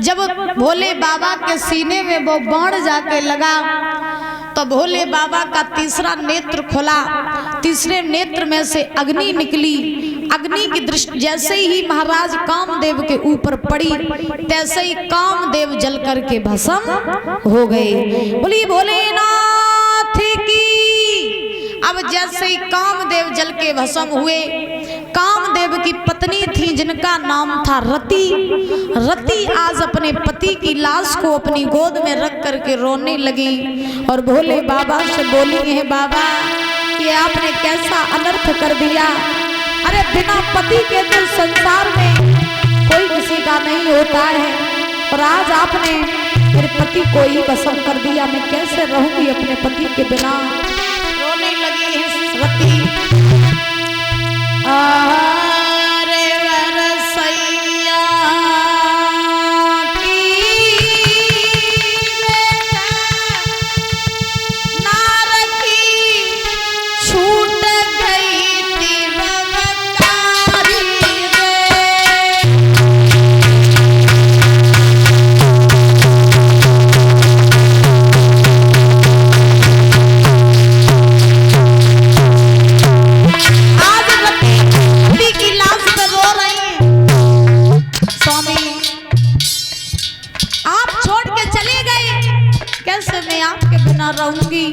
जब भोले बाबा के सीने में वो बाण जाके लगा तो भोले बाबा का तीसरा नेत्र खुला। तीसरे नेत्र में से अग्नि निकली। अग्नि की दृष्टि जैसे ही महाराज कामदेव के ऊपर पड़ी तैसे ही कामदेव जल करके भस्म हो गए। बोली भोलेनाथ की। अब जैसे ही कामदेव जल के भस्म हुए, कामदेव की पत्नी थी जिनका नाम था रति। रति आज अपने पति की लाश को अपनी गोद में रख करके रोने लगी और भोले बाबा से बोली है, बाबा ये आपने कैसा अनर्थ कर दिया। अरे बिना पति के तो संसार में कोई किसी का नहीं होता है और आज आपने मेरे पति को ही भस्म कर दिया। मैं कैसे रहूंगी अपने पति के बिना। रोने लगी है रति। अरे वरसैया रहूंगी।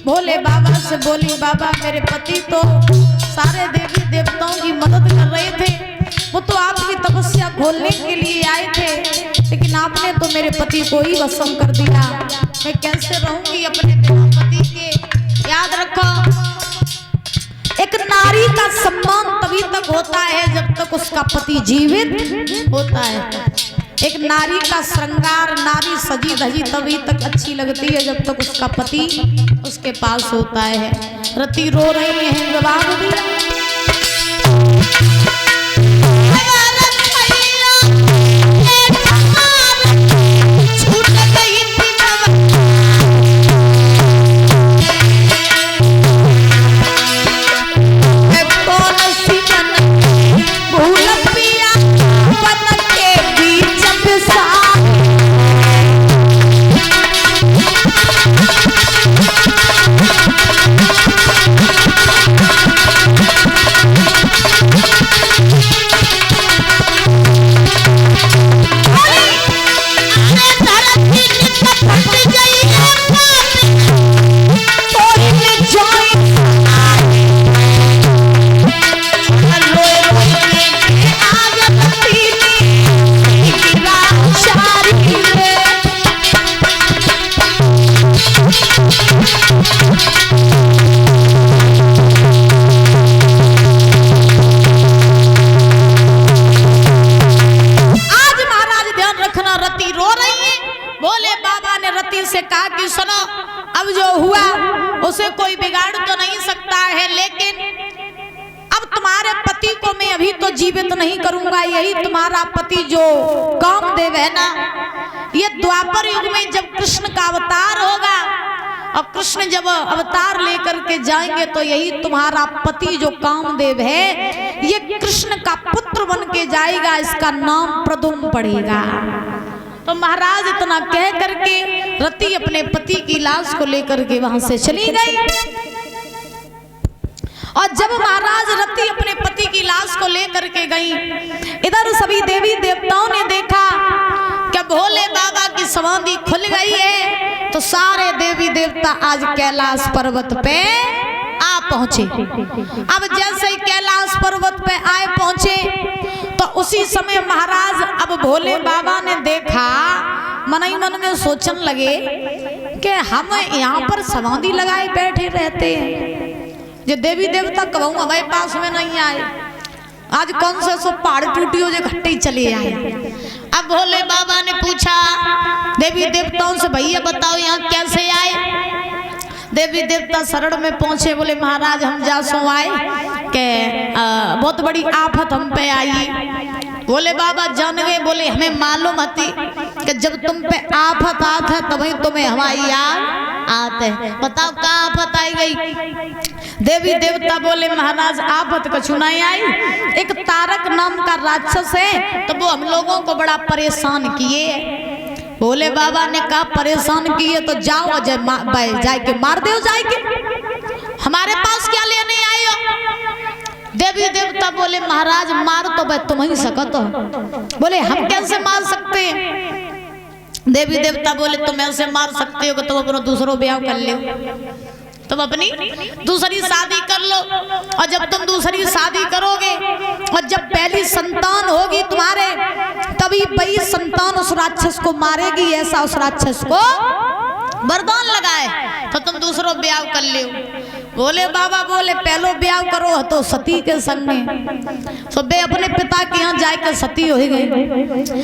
भोले बाबा से बोली, बाबा मेरे पति तो सारे देवी देवताओं की मदद कर रहे थे, वो तो आपकी तपस्या खोलने के लिए आए थे, लेकिन आपने तो मेरे पति को ही भस्म कर दिया। मैं कैसे रहूंगी अपने बिना पति के। याद रखो, एक नारी का सम्मान तभी तक होता है जब तक उसका पति जीवित होता है। एक नारी का श्रृंगार, नारी सजी धजी तभी तक अच्छी लगती है जब तक उसका पति उसके पास होता है। रति रो रही है, जवाब दिया। अब जो हुआ उसे कोई बिगाड़ तो नहीं सकता है, लेकिन अब तुम्हारे पति को मैं अभी तो जीवित नहीं करूंगा। यही तुम्हारा पति जो कामदेव है ना, ये द्वापर युग में जब कृष्ण का अवतार होगा और कृष्ण जब अवतार लेकर के जाएंगे तो यही तुम्हारा पति जो कामदेव है ये कृष्ण का पुत्र बन के जाएगा। इसका नाम प्रद्युम्न पड़ेगा। तो महाराज इतना कह करके रति अपने पति की लाश को लेकर के वहां से चली गई। और जब महाराज रति अपने पति की लाश को लेकर के गई, इधर सभी देवी देवताओं ने देखा कि भोले बाबा की समाधि खुल गई है। तो सारे देवी देवता आज कैलाश पर्वत पे आ पहुंचे। अब जैसे ही कैलाश पर्वत पे आए पहुंचे तो उसी समय महाराज अब भोले बाबा ने देखा, मन ही मन में सोचने लगे कि हम यहाँ पर समाधि लगाए बैठे रहते हैं, जो देवी देवता कहूँ हमारे पास में नहीं आए, आज कौन से सो पहाड़ टूटी हो जो घट्टे ही चले आए। अब भोले बाबा ने पूछा देवी देवताओं से, भैया बताओ यहाँ कैसे आए। देवी देवता शरण में पहुंचे, बोले महाराज हम जासों आए कि बहुत बड़ी आफत हम पे आई। बोले बाबा जान गए, बोले हमें मालूम थी कि जब तुम पे आफत आत है तभी तुम्हें हमारी याद आते। बताओ क्या आफत आई गई? देवी देवता बोले महाराज आफत कछु नहीं आई, एक तारक नाम का राक्षस है, तो वो हम लोगों को बड़ा परेशान किए। बोले बाबा ने कहा परेशान किए तो जाओ जाए के मार दो, जाए के हमारे पास क्या लेने आए हो? देवी देवता बोले महाराज मार तो भाई तुम ही सकत हो। बोले हम कैसे मार सकते हैं? देवी देवता बोले तुम ऐसे मार सकते हो कि तुम अपना दूसरो ब्याह कर लो, तुम अपनी दूसरी शादी कर लो, और जब तुम दूसरी शादी करोगे और जब पहली संतान होगी तुम्हारे, तभी वही संतान उस राक्षस को मारेगी, ऐसा उस राक्षस को वरदान लगाए, तो तुम दूसरो ब्याह कर लो। बोले बाबा बोले पहलो ब्याह करो तो सती के संग में, तो बे अपने पिता के यहाँ जाकर सती हो गई।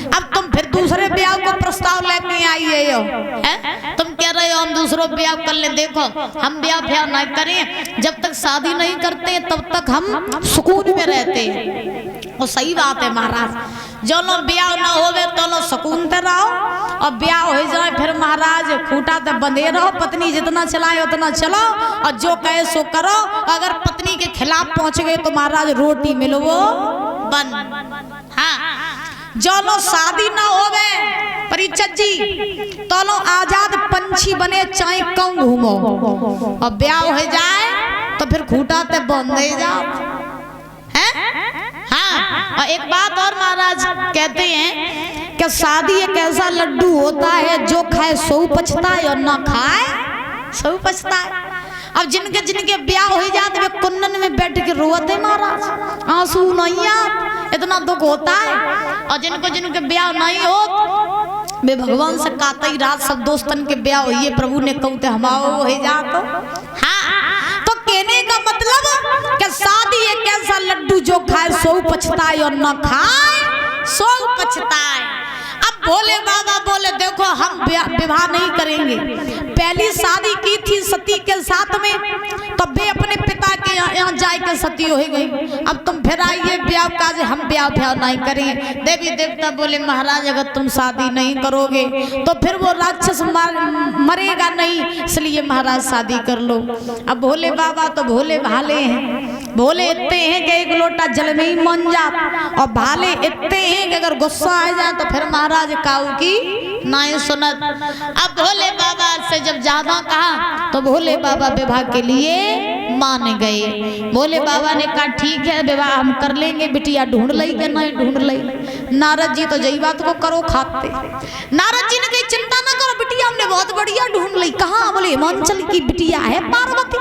अब तुम फिर दूसरे ब्याह को प्रस्ताव लेके आई हो, तुम कह रहे हो हम दूसरो ब्याह कर ले। देखो हम ब्याह नहीं करें, जब तक शादी नहीं करते तब तक हम सुकून में रहते हैं। वो सही बात है महाराज, जो लोग ब्याह ना होवे तो लोग सुकून ते रहो, और ब्याह हो जाए फिर महाराज खूटा ते बंधे रहो, पत्नी जितना चलाए उतना चलो और जो कहे सो करो। अगर पत्नी के खिलाफ पहुंच गए तो महाराज रोटी मिलो वो बन। हाँ, जो लोग शादी ना होवे परिचत जी तो लोग आजाद पंछी बने चाहे कम घूमो, और ब्याह हो जाए तो फिर खूटा ते बंधे जाओ। हाँ, और एक बात और महाराज कहते हैं कि शादी एक ऐसा लड्डू होता है जो खाए सो पछताए और ना खाए सो पछताए। अब जिनके जिनके ब्याह हो जाते वे कुंदन में बैठ के रोते महाराज, आंसू नहीं आते, इतना दुख होता है। और जिनको जिनके ब्याह नहीं हो वे भगवान से काते ही रात सब दोस्तन के ब्याह हुई, प्रभु ने कहते हमाओ हो जा। तो हाँ, तो कहने का मतलब कि शादी एक ऐसा लड्डू जो खाए सो पछताए और ना खाए सो पछताए। अब भोले बाबा बोले देखो हम विवाह नहीं करेंगे, पहली शादी की थी सती के साथ में, तब वे अपने पिता के यहाँ जाकर सती हो गई। अब तुम फिर आइए ब्याह काज, हम ब्याह नहीं करेंगे। देवी देवता बोले महाराज अगर तुम शादी नहीं करोगे तो फिर वो राक्षस मरेगा नहीं, इसलिए महाराज शादी कर लो। अब भोले बाबा तो भोले भाले हैं, भोले इतने हैं कि एक लोटा जल में ही मन जात, और भाले इतने हैं कि अगर गुस्सा आ जाए तो फिर महाराज काऊ की नहीं सुनत। अब भोले बाबा से जब ज्यादा कहा तो भोले बाबा विवाह के लिए मान गए। भोले बाबा ने कहा ठीक है विवाह हम कर लेंगे, बिटिया ढूंढ लई के नहीं ढूंढ लई। नारद जी तो यही बात को करो खाते, नारद जी ने कही चिंता न करो बिटिया हमने बहुत बढ़िया ढूंढ ली। कहाँ? बोले हिमांचल की बिटिया है पार्वती।